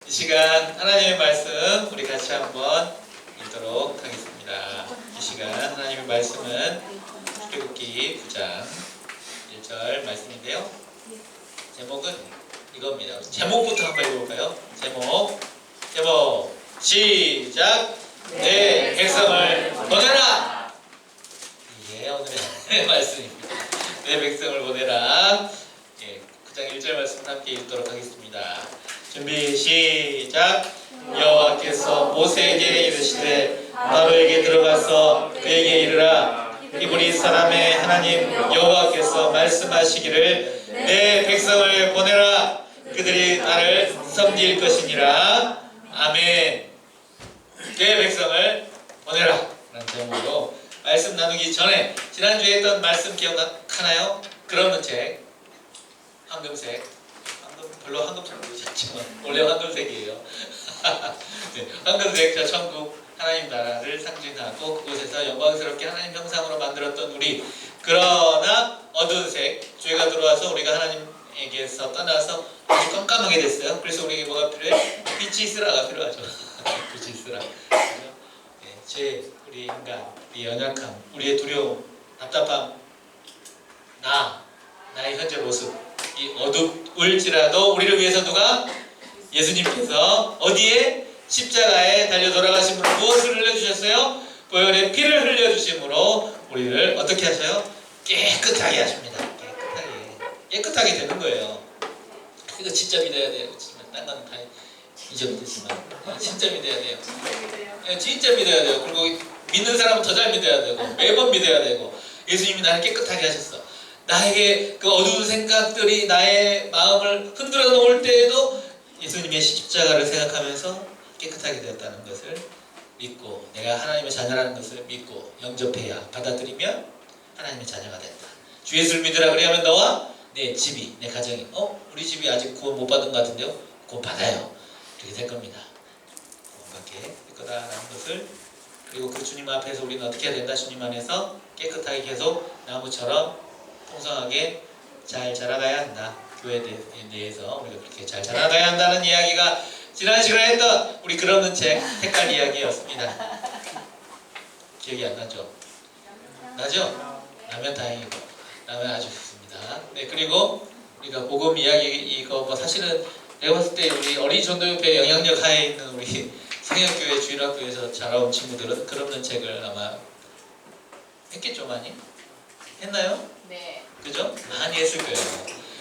이 시간 하나님의 말씀 우리 같이 한번 읽도록 하겠습니다. 이 시간 하나님의 말씀은 출애굽기 9장 1절 말씀인데요. 제목은 이겁니다. 제목부터 한번 읽어볼까요? 제목 시작! 내 백성을 보내라! 이게 오늘의 말씀입니다. 내 백성을 보내라. 9장 1절 말씀을 함께 읽도록 하겠습니다. 준비 시작. 여호와께서 모세에게 이르시되 바로에게 들어가서 그에게 이르라. 이브리 사람의 하나님 여호와께서 말씀하시기를 내 백성을 보내라. 그들이 나를 섬길 것이니라. 아멘. 내 백성을 보내라 라는 제목으로 말씀 나누기 전에 지난주에 했던 말씀 기억하나요? 그러는 책 황금색, 별로 황금색 모르셨지만 원래 황금색이에요. 네, 황금색 저 천국 하나님 나라를 상징하고 그곳에서 영광스럽게 하나님 형상으로 만들었던 우리, 그러나 어두운 색, 죄가 들어와서 우리가 하나님에게서 떠나서 아주 깜깜하게 됐어요. 그래서 우리에게 뭐가 필요해? 빛이 있으라가 필요하죠. 빛이 있으라. 네, 죄, 우리 인간, 우리 연약함, 우리의 두려움, 답답함, 나의 현재 모습 이 어둡을지라도 우리를 위해서 누가? 예수님께서 어디에? 십자가에 달려 돌아가심으로 무엇을 흘려주셨어요? 보혈의 피를 흘려주심으로 우리를 어떻게 하셔요? 깨끗하게 하십니다. 깨끗하게 되는 거예요. 이거 진짜 믿어야 돼요. 딴 건 다 잊어버렸지만 진짜 믿어야 돼요. 진짜 믿어야 돼요. 그리고 믿는 사람은 더 잘 믿어야 되고 매번 믿어야 되고, 예수님이 나를 깨끗하게 하셨어. 나에게 그 어두운 생각들이 나의 마음을 흔들어 놓을 때에도 예수님의 십자가를 생각하면서 깨끗하게 되었다는 것을 믿고, 내가 하나님의 자녀라는 것을 믿고 영접해야, 받아들이면 하나님의 자녀가 된다. 주 예수를 믿으라 그리하면 너와 내 집이, 내 가정이, 우리 집이 아직 구원 못 받은 것 같은데요? 구원 받아요. 그렇게 될 겁니다. 구원받게 될 거다라는 것을, 그리고 그 주님 앞에서 우리는 어떻게 해야 된다? 주님 안에서 깨끗하게 계속 나무처럼 풍성하게 잘 자라가야 한다. 교회에 대해서 우리가 그렇게 잘 자라가야 한다는 이야기가 지난 시간에 했던 우리 그러는 책 색깔 이야기였습니다. 기억이 안 나죠? 나죠? 나면 다행이고, 나면 아주 좋습니다. 네, 그리고 우리가 복음 이야기 이거 뭐 사실은 내가 봤을 때 우리 어린이 전도협회 영향력 하에 있는 우리 상영교회 주일학교에서 자라온 친구들은 그러는 책을 아마 했겠죠, 많이? 했나요? 네. 그죠? 많이 했을 거예요.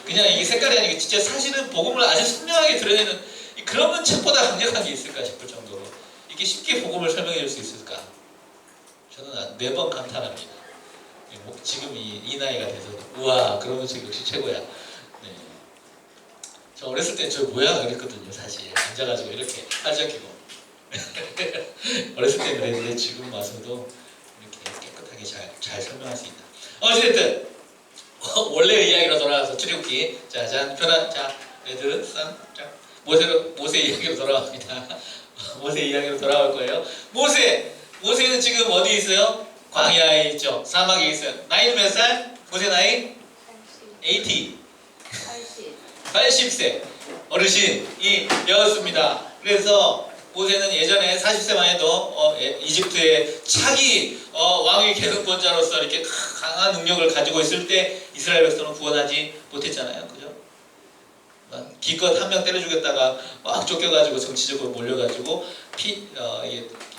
그냥 이게 색깔이 아니고 진짜 사실은 복음을 아주 선명하게 드러내는 그런 책보다 강력한 게 있을까 싶을 정도로 이렇게 쉽게 복음을 설명해 줄 수 있을까? 저는 매번 감탄합니다. 지금 이 나이가 돼서 우와, 그런 책 역시 최고야. 네. 저 어렸을 때 저 뭐야 그랬거든요. 사실 앉아가지고 이렇게 팔짱 끼고 어렸을 때 그랬는데 지금 와서도 이렇게 깨끗하게 잘 설명할 수 있다. 어쨌든 원래의 이야기로 돌아와서 출애굽기 자 레드 자 모세 이야기로 돌아갑니다. 모세 이야기로 돌아올 거예요. 모세는 지금 어디 있어요? 광야에 있죠. 사막에 있어요. 나이는 몇 살? 모세 나이? 80세 어르신이 되었습니다. 그래서 모세는 예전에 40세만 해도 이집트의 차기 왕위 계승권자로서 이렇게 강한 능력을 가지고 있을 때 이스라엘 백성은 구원하지 못했잖아요. 그죠? 기껏 한 명 때려 죽였다가 막 쫓겨가지고 정치적으로 몰려가지고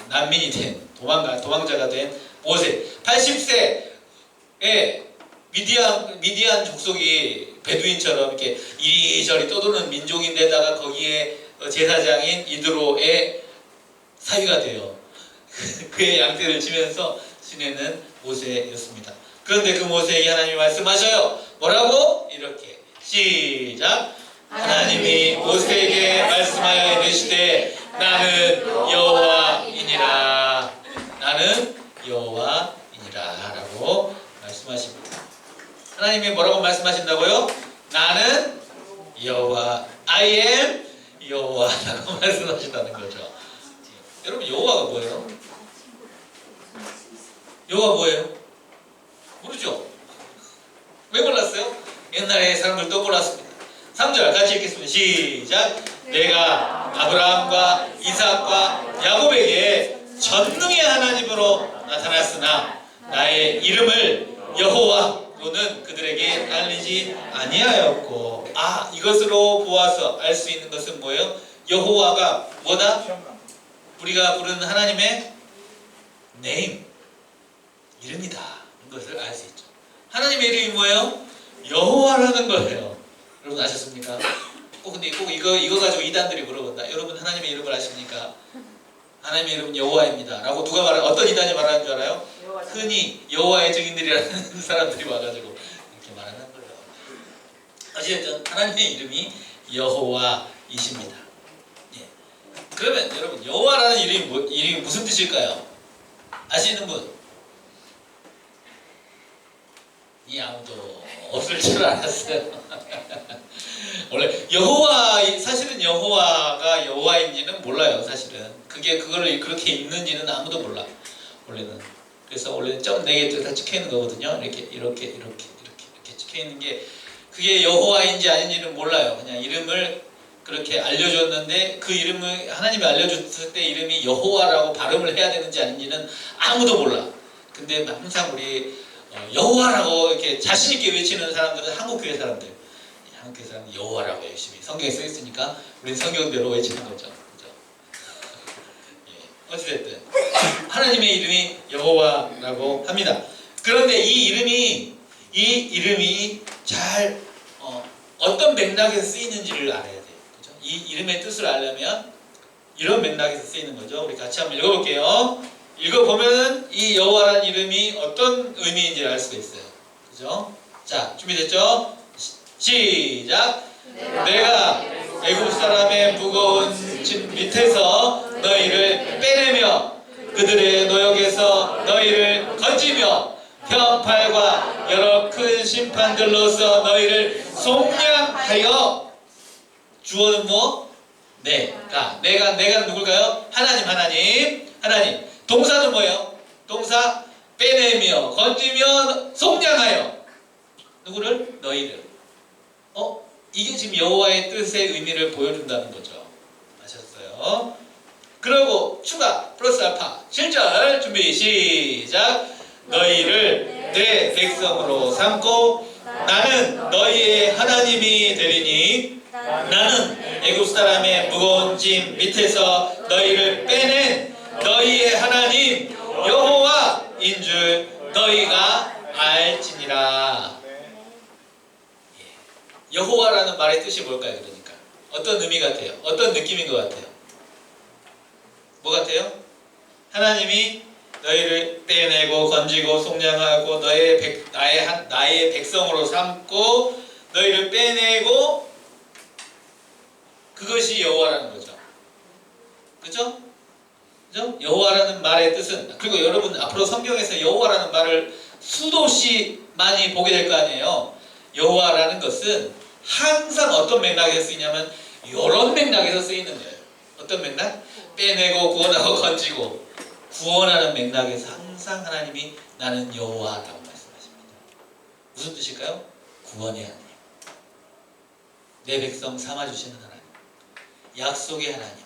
난민이 된 도망자가 된 모세. 80세에 미디안 족속이 베두인처럼 이렇게 이리저리 떠도는 민족인데다가 거기에 제사장인 이드로의 사위가 돼요. 그의 양떼를 치면서 지내는 모세였습니다. 그런데 그 모세에게 하나님이 말씀하셔요. 뭐라고? 이렇게 시작. 하나님이 모세에게 말씀하여 이르시되 나는 여호와이니라. 나는 여호와이니라 라고 말씀하십니다. 하나님이 뭐라고 말씀하신다고요? 나는 여호와, I am 여호와라고 말씀하신다는 거죠. 여러분, 여호와가 뭐예요? 여호와 뭐예요? 모르죠? 왜 몰랐어요? 옛날에 사람들 또 몰랐습니다. 3절 같이 읽겠습니다. 시작. 내가 아브라함과 이삭과 야곱에게 전능의 하나님으로 나타났으나 나의 이름을 여호와로는 그들에게 알리지 아니하였고. 이것으로 보아서 알 수 있는 것은 뭐예요? 여호와가 뭐다? 우리가 부르는 하나님의 name, 이름이다. 이것을 알 수 있죠. 하나님의 이름이 뭐예요? 여호와라는 거예요. 여러분 아셨습니까? 근데 꼭 이거 가지고 이단들이 물어본다. 여러분 하나님의 이름을 아십니까? 하나님의 이름은 여호와입니다 라고 누가 어떤 이단이 말하는 줄 알아요? 흔히 여호와의 증인들이라는 사람들이 와가지고 이렇게 말하는 거예요. 어쨌든 하나님의 이름이 여호와이십니다. 예. 그러면 여러분 여호와라는 이름이 무슨 뜻일까요? 아시는 분? 아무도 없을 줄 알았어요. 원래 사실은 여호와가 여호와인지는 몰라요. 사실은 그거를 그렇게 읽는지는 아무도 몰라. 원래는. 그래서 원래는 점 4개 다 찍혀 있는 거거든요. 이렇게 찍혀 있는 게 그게 여호와인지 아닌지는 몰라요. 그냥 이름을 그렇게 알려줬는데 그 이름을 하나님이 알려줬을 때 이름이 여호와라고 발음을 해야 되는지 아닌지는 아무도 몰라. 근데 항상 우리 여호와라고 이렇게 자신 있게 외치는 사람들은 한국교회 사람들 여호와라고 열심히 성경에 써 있으니까 우리는 성경대로 외치는 거죠. 그죠? 예. 어찌됐든 하나님의 이름이 여호와라고 합니다. 그런데 이 이름이 잘 어떤 맥락에서 쓰이는지를 알아야 돼요. 그죠? 이 이름의 뜻을 알려면 이런 맥락에서 쓰이는 거죠. 우리 같이 한번 읽어볼게요. 읽어보면은 이 여호와라는 이름이 어떤 의미인지를 알 수가 있어요. 그죠? 자, 준비됐죠? 시작! 내가 애굽 사람의 무거운 짐 밑에서 너희를 빼내며 그들의 노역에서 너희를 건지며 편팔과 여러 큰 심판들로서 너희를 속량하여. 주어는 뭐? 내가 누굴까요? 하나님. 동사는 뭐예요? 동사 빼내며 건지며 속량하여. 누구를? 너희를. 이게 지금 여호와의 뜻의 의미를 보여준다는 거죠. 아셨어요? 그리고 추가 플러스 알파 7절 준비 시작. 너희를 내 백성으로 삼고 나는 너희의 하나님이 되리니 나는 애굽 사람의 무거운 짐 밑에서 너희를 빼낸 너희의 하나님 여호와인 줄 너희가 알지니라. 여호와라는 말의 뜻이 뭘까요? 그러니까 어떤 의미 같아요? 어떤 느낌인 것 같아요? 뭐 같아요? 하나님이 너희를 빼내고 건지고 속량하고 나의 백성으로 삼고 너희를 빼내고, 그것이 여호와라는 거죠. 그죠? 여호와라는 말의 뜻은, 그리고 여러분 앞으로 성경에서 여호와라는 말을 수도시 많이 보게 될 거 아니에요. 여호와라는 것은 항상 어떤 맥락에서 쓰이냐면 이런 맥락에서 쓰이는 거예요. 어떤 맥락? 빼내고 구원하고 건지고 구원하는 맥락에서 항상 하나님이 나는 여호와라고 말씀하십니다. 무슨 뜻일까요? 구원의 하나님, 내 백성 삼아주시는 하나님, 약속의 하나님.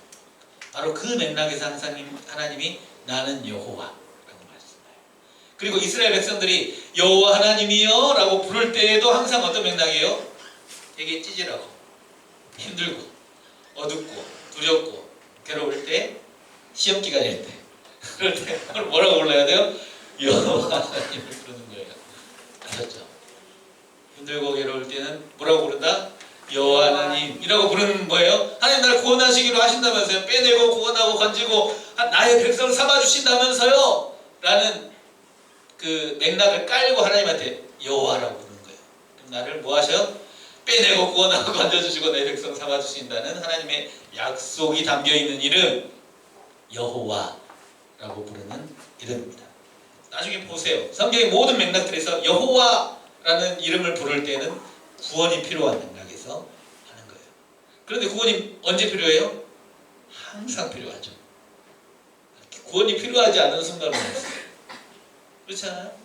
바로 그 맥락에서 항상 하나님이 나는 여호와라고 말씀해요. 그리고 이스라엘 백성들이 여호와 하나님이여 라고 부를 때에도 항상 어떤 맥락이에요? 되게 찌질하고 힘들고 어둡고 두렵고 괴로울 때, 시험 기간일 때, 그럴 때 뭐라고 불러야 돼요? 여호와 하나님을 부르는 거예요. 아셨죠? 힘들고 괴로울 때는 뭐라고 부른다? 여호와 하나님이라고 부르는 거예요. 하나님 나를 구원하시기로 하신다면서요. 빼내고 구원하고 건지고 나의 백성을 삼아주신다면서요 라는 그 맥락을 깔고 하나님한테 여호와라고 부르는 거예요. 그럼 나를 뭐 하셔요? 빼내고 구원하고 건져주시고 내 백성 삼아주신다는 하나님의 약속이 담겨있는 이름, 여호와라고 부르는 이름입니다. 나중에 보세요. 성경의 모든 맥락들에서 여호와라는 이름을 부를 때는 구원이 필요한 맥락에서 하는 거예요. 그런데 구원이 언제 필요해요? 항상 필요하죠. 구원이 필요하지 않은 순간은 없어요. 그렇지 않아요?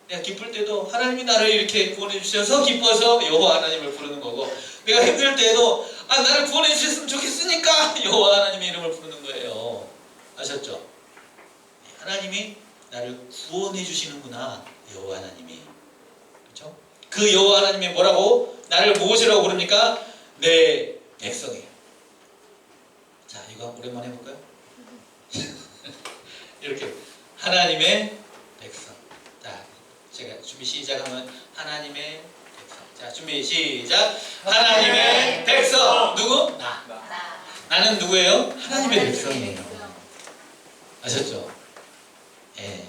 내가 기쁠 때도 하나님이 나를 이렇게 구원해 주셔서 기뻐서 여호와 하나님을 부르는 거고, 내가 힘들 때도 나를 구원해 주셨으면 좋겠으니까 다 여호와 하나님의 이름을 부르는 거예요. 아셨죠? 하나님이 나를 구원해 주시는구나. 여호와 하나님이. 그렇죠? 그 여호와 하나님이 뭐라고? 나를 무엇이라고 부릅니까? 내 백성이에요. 자, 이거 오랜만에 해볼까요? 이렇게 하나님의 백성. 자, 제가 준비 시작하면 하나님의 백성. 자, 준비 시작. 하나님의 백성. 누구? 나. 나는 누구예요? 하나님의 백성이에요. 아셨죠? 예.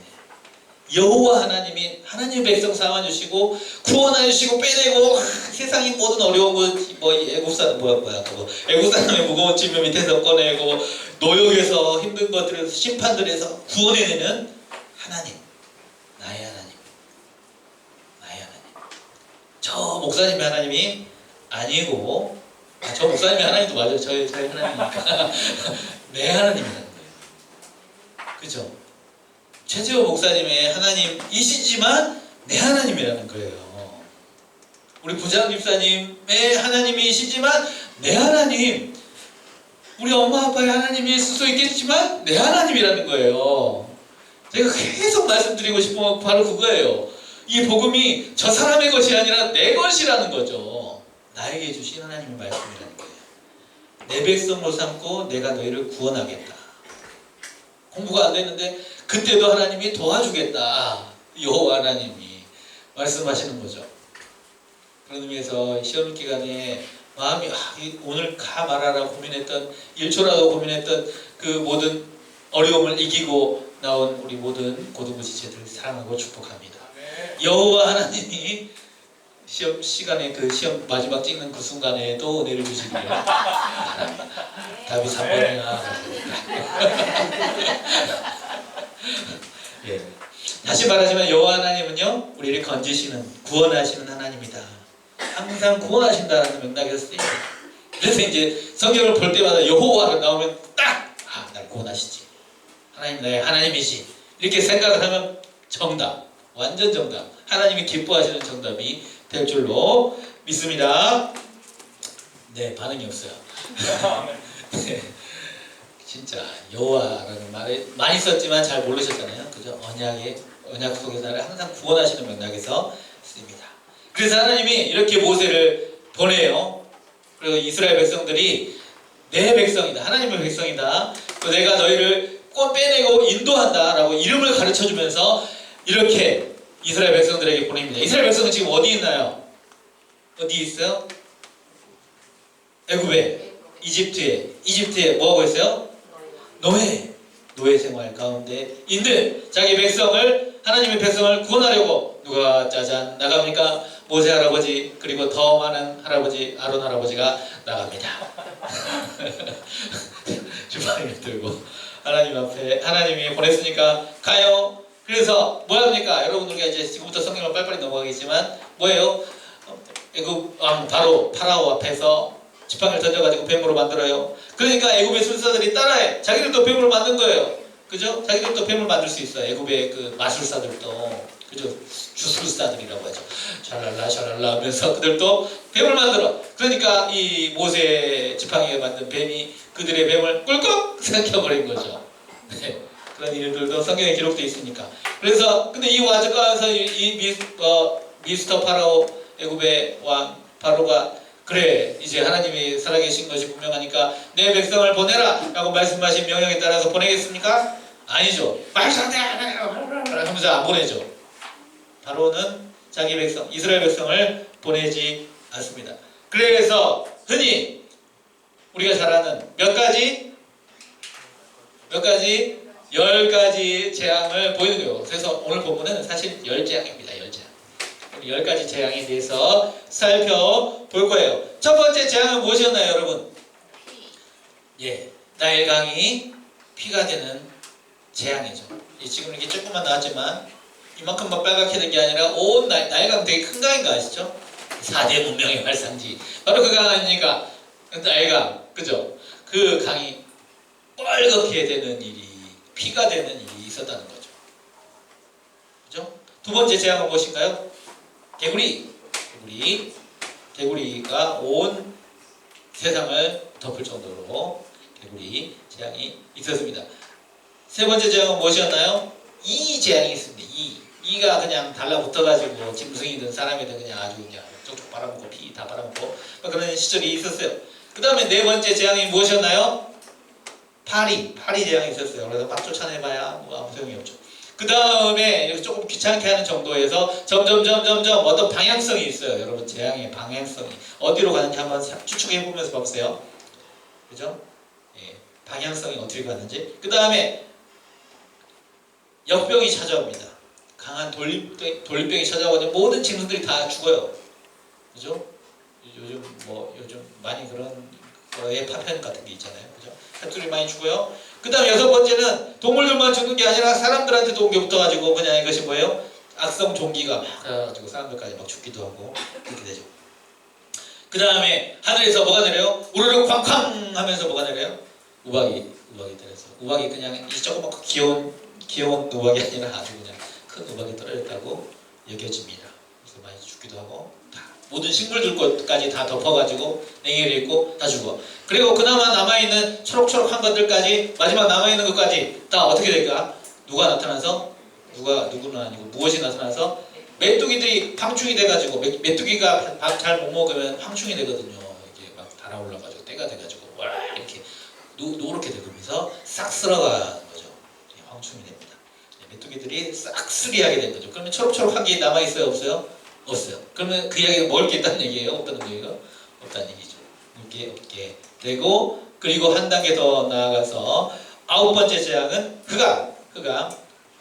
여호와 하나님이 하나님의 백성 삼아주시고 구원해주시고 빼내고 세상의 모든 어려운 거 애국산 애국 사람의 무거운 짐을 밑에서 꺼내고 노역에서 힘든 것들에서 심판들에서 구원해내는 하나님, 나의 하나님, 나의 하나님. 저 목사님의 하나님이 아니고 저 목사님의 하나님도 맞아요. 저희 하나님이니까 내 하나님이라는 거예요. 그죠? 최재호 목사님의 하나님이시지만 내 하나님이라는 거예요. 우리 부장 집사님의 하나님이시지만 내 하나님, 우리 엄마 아빠의 하나님일 수도 있겠지만 내 하나님이라는 거예요. 제가 계속 말씀드리고 싶은 건 바로 그거예요. 이 복음이 저 사람의 것이 아니라 내 것이라는 거죠. 나에게 주신 하나님의 말씀이라는 거예요. 내 백성으로 삼고 내가 너희를 구원하겠다. 공부가 안 되는데 그때도 하나님이 도와주겠다. 여호와 하나님이 말씀하시는 거죠. 그런 의미에서 시험 기간에 마음이 오늘 가 말하라 고민했던 1초라도 고민했던 그 모든 어려움을 이기고 나온 우리 모든 고등부 지체들 사랑하고 축복합니다. 여호와 하나님이 시험 시간에 그 시험 마지막 찍는 그 순간에도 은혜를 주시기를 바랍니다. 답이 3번이나 예. 다시 말하지만 여호와 하나님은요 우리를 건지시는 구원하시는 하나님이다. 항상 구원하신다는 맥락에서 쓰입니다. 그래서 이제 성경을 볼 때마다 여호와가 나오면 딱 날 구원하시지. 하나님 나의 하나님이시. 이렇게 생각을 하면 정답. 완전 정답. 하나님이 기뻐하시는 정답이 될 줄로 믿습니다. 네, 반응이 없어요. 네, 진짜 여호와라는 말을 많이 썼지만 잘 모르셨잖아요. 그죠? 언약 속에서 나를 항상 구원하시는 맥락에서 씁니다. 그래서 하나님이 이렇게 모세를 보내요. 그리고 이스라엘 백성들이 내 백성이다. 하나님의 백성이다. 또 내가 너희를 꼭 빼내고 인도한다. 라고 이름을 가르쳐주면서 이렇게 이스라엘 백성들에게 보냅니다. 이스라엘 백성은 지금 어디 있나요? 어디 있어요? 애굽에, 이집트에 뭐하고 있어요? 노예 생활 가운데 있는 자기 백성을, 하나님의 백성을 구원하려고 누가 짜잔 나갑니까? 모세 할아버지, 그리고 더 많은 할아버지, 아론 할아버지가 나갑니다. 주방을 들고 하나님 앞에, 하나님이 보냈으니까 가요. 그래서 뭐 합니까? 여러분 우리가 이제 지금부터 성경을 빨리빨리 넘어가겠지만 뭐예요? 애굽 왕 파라오 앞에서 지팡이를 던져가지고 뱀으로 만들어요. 그러니까 애굽의 술사들이 따라해. 자기들도 뱀으로 만든 거예요. 그죠? 자기들도 뱀을 만들 수 있어요. 애굽의 그 마술사들도. 그죠? 주술사들이라고 하죠. 샤랄라 하면서 그들도 뱀을 만들어. 그러니까 이 모세 지팡이에 만든 뱀이 그들의 뱀을 꿀꺽 삼켜버린 거죠. 네. 그런 일들도 성경에 기록되어 있으니까. 그래서 근데 이 와중가에서 미스터 파라오, 애굽의 왕 파로가 그래 이제 하나님이 살아계신 것이 분명하니까 내 백성을 보내라 라고 말씀하신 명령에 따라서 보내겠습니까? 아니죠. 말도 안 돼 하면서 안 보내죠. 파로는 자기 백성, 이스라엘 백성을 보내지 않습니다. 그래서 흔히 우리가 잘 아는 몇 가지 10가지 재앙을 보이는 거예요. 그래서 오늘 본문은 사실 10재앙입니다. 10재앙. 우리 10가지 재앙에 대해서 살펴볼 거예요. 첫 번째 재앙은 무엇이었나요, 여러분? 예, 나일강이 피가 되는 재앙이죠. 지금 이렇게 조금만 나왔지만 이만큼만 빨갛게 된 게 아니라 온 나일강 되게 큰 강인 거 아시죠? 4대 문명의 발상지. 바로 그 강 아닙니까? 나일강. 그죠? 그 강이 빨갛게 되는 일이, 피가 되는 일이 있었다는 거죠. 그죠? 두 번째 재앙은 무엇인가요? 개구리가 온 세상을 덮을 정도로 개구리 재앙이 있었습니다. 세 번째 재앙은 무엇이었나요? 이 재앙이 있습니다. 이가 그냥 달라붙어가지고 짐승이든 사람이든 그냥 아주 그냥 쪽쪽 빨아먹고 피 다 빨아먹고 그런 시절이 있었어요. 그 다음에 네 번째 재앙이 무엇이었나요? 파리 재앙이 있었어요. 그래서 막 쫓아내봐야 뭐 아무 소용이 없죠. 그 다음에 조금 귀찮게 하는 정도에서 점점 어떤 방향성이 있어요. 여러분 재앙의 방향성이 어디로 가는지 한번 추측해 보면서 봐보세요. 그죠? 예, 방향성이 어디로 가는지. 그 다음에 역병이 찾아옵니다. 강한 돌림병이 찾아오거든요. 모든 짐승들이 다 죽어요. 그죠? 요즘 많이 그런 거에 파편 같은 게 있잖아요. 그죠? 사람들이 많이 죽어요. 그 다음 여섯 번째는 동물들만 죽는 게 아니라 사람들한테도 옮겨 붙어가지고 그냥 이것이 뭐예요? 악성 종기가 막 그래가지고 사람들까지 막 죽기도 하고 그렇게 되죠. 그 다음에 하늘에서 뭐가 내려요? 우르르 쾅쾅 하면서 뭐가 내려요? 우박이 내려서 우박이 그냥 이 조그맣고 귀여운 우박이 아니라 아주 그냥 큰 우박이 떨어졌다고 여겨집니다. 그래서 많이 죽기도 하고 다 모든 식물들까지 다 덮어가지고 냉해를 입고 다 죽어. 그리고 그나마 남아있는 초록초록한 것들까지 마지막 남아있는 것까지 다 어떻게 될까? 누가 나타나서 누구는 아니고 무엇이 나타나서 메뚜기들이 황충이 돼가지고 메뚜기가 밥 잘 못 먹으면 황충이 되거든요. 이게 막 달아올라가지고 때가 돼가지고 와 이렇게 노랗게 되면서 싹 쓸어가는 거죠. 황충이 됩니다. 메뚜기들이 싹쓸이하게 된 거죠. 그러면 초록초록한 게 남아 있어요, 없어요? 없어요. 그러면 그 이야기가 먹을 게 있다는 얘기예요, 없다는 얘기가? 없다는 얘기죠. 먹을 게 없게 되고 그리고 한 단계 더 나아가서 아홉 번째 재앙은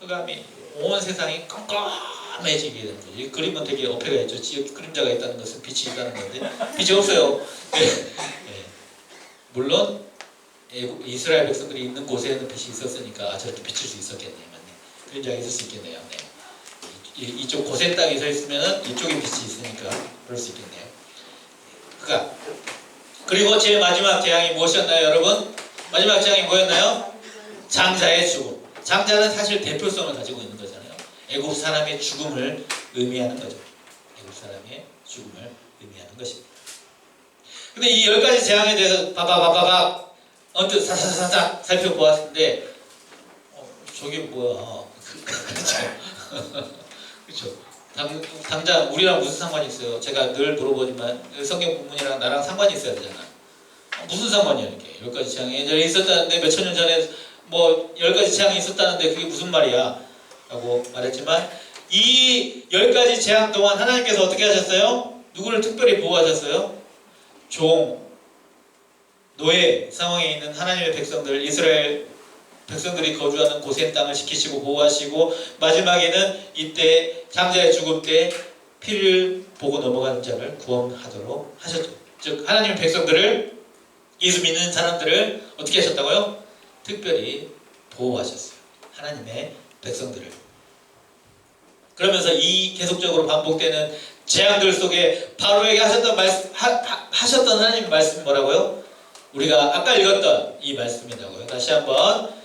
흑암이 온 세상이 깜깜해지게 되는 거죠. 이 그림은 되게 어폐가 있죠. 지역 그림자가 있다는 것은 빛이 있다는 건데 빛이 없어요. 네. 물론 이스라엘 백성들이 있는 곳에는 빛이 있었으니까 저렇게 비칠 수 있었겠네요. 맞네. 그림자가 있을 수 있겠네요. 네. 이쪽 고센 땅에 서 있으면 이쪽에 빛이 있으니까 그럴 수 있겠네요. 그리고 제일 마지막 재앙이 무엇이었나요, 여러분? 마지막 재앙이 뭐였나요? 장자의 죽음. 장자는 사실 대표성을 가지고 있는 거잖아요. 애굽 사람의 죽음을 의미하는 거죠. 애굽 사람의 죽음을 의미하는 것입니다. 근데 이 10가지 재앙에 대해서 바바바바박 언뜻 사사사사 살펴보았는데 저게 뭐야? 그렇죠. 당장 우리랑 무슨 상관이 있어요? 제가 늘 물어보지만 성경 본문이랑 나랑 상관이 있어야 되잖아. 무슨 상관이야 이렇게 10가지 재앙이 예전에 있었다는데 몇천 년 전에 뭐 10가지 재앙이 있었다는데 그게 무슨 말이야? 라고 말했지만 이 10가지 재앙 동안 하나님께서 어떻게 하셨어요? 누구를 특별히 보호하셨어요? 노예 상황에 있는 하나님의 백성들, 이스라엘 백성들이 거주하는 고센 땅을 지키시고 보호하시고 마지막에는 이때 장자의 죽음 때 피를 보고 넘어가는 자를 구원하도록 하셨죠. 즉 하나님의 백성들을 예수 믿는 사람들을 어떻게 하셨다고요? 특별히 보호하셨어요. 하나님의 백성들을. 그러면서 이 계속적으로 반복되는 재앙들 속에 바로에게 하셨던 하나님의 말씀이 뭐라고요? 우리가 아까 읽었던 이 말씀이라고요. 다시 한번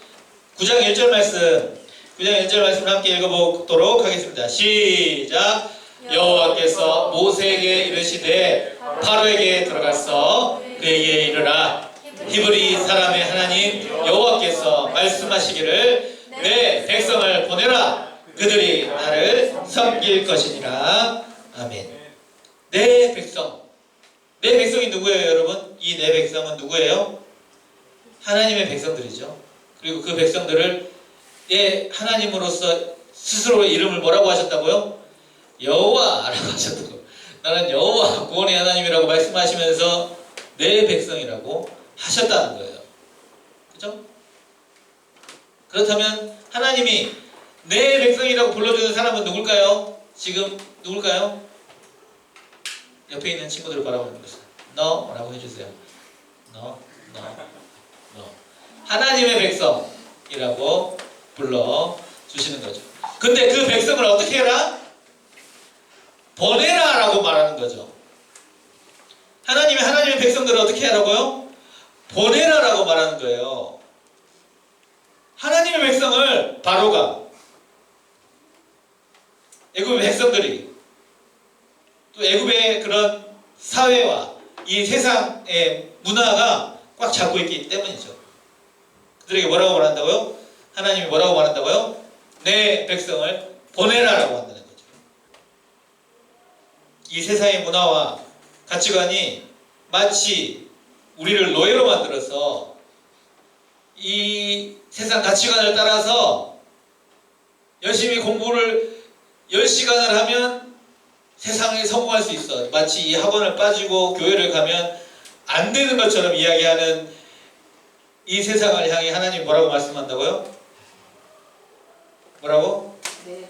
9장 1절 말씀 9장 1절 말씀을 함께 읽어보도록 하겠습니다. 시작. 여호와께서 모세에게 이르시되 바로에게 들어가서 그에게 이르라. 히브리 사람의 하나님 여호와께서 말씀하시기를 내 백성을 보내라. 그들이 나를 섬길 것이니라. 아멘. 내 백성. 내 백성이 누구예요, 여러분? 이 내 백성은 누구예요? 하나님의 백성들이죠. 그리고 그 백성들을 내 하나님으로서 스스로의 이름을 뭐라고 하셨다고요? 여호와라고 하셨다고. 나는 여호와 구원의 하나님이라고 말씀하시면서 내 백성이라고 하셨다는 거예요. 그죠? 그렇다면 하나님이 내 백성이라고 불러주는 사람은 누굴까요? 지금 누굴까요? 옆에 있는 친구들을 바라보는 것은 너라고 해주세요. 너. 하나님의 백성이라고 불러주시는 거죠. 근데 그 백성을 어떻게 해라? 보내라 라고 말하는 거죠. 하나님의 백성들을 어떻게 하라고요? 보내라 라고 말하는 거예요. 하나님의 백성을 바로가 애굽의 백성들이 또 애굽의 그런 사회와 이 세상의 문화가 꽉 잡고 있기 때문이죠. 그들에게 뭐라고 말한다고요? 하나님이 뭐라고 말한다고요? 내 백성을 보내라라고 한다는 거죠. 이 세상의 문화와 가치관이 마치 우리를 노예로 만들어서 이 세상 가치관을 따라서 열심히 공부를 10시간을 하면 세상에 성공할 수 있어. 마치 이 학원을 빠지고 교회를 가면 안 되는 것처럼 이야기하는 이 세상을 향해 하나님 뭐라고 말씀한다고요? 뭐라고?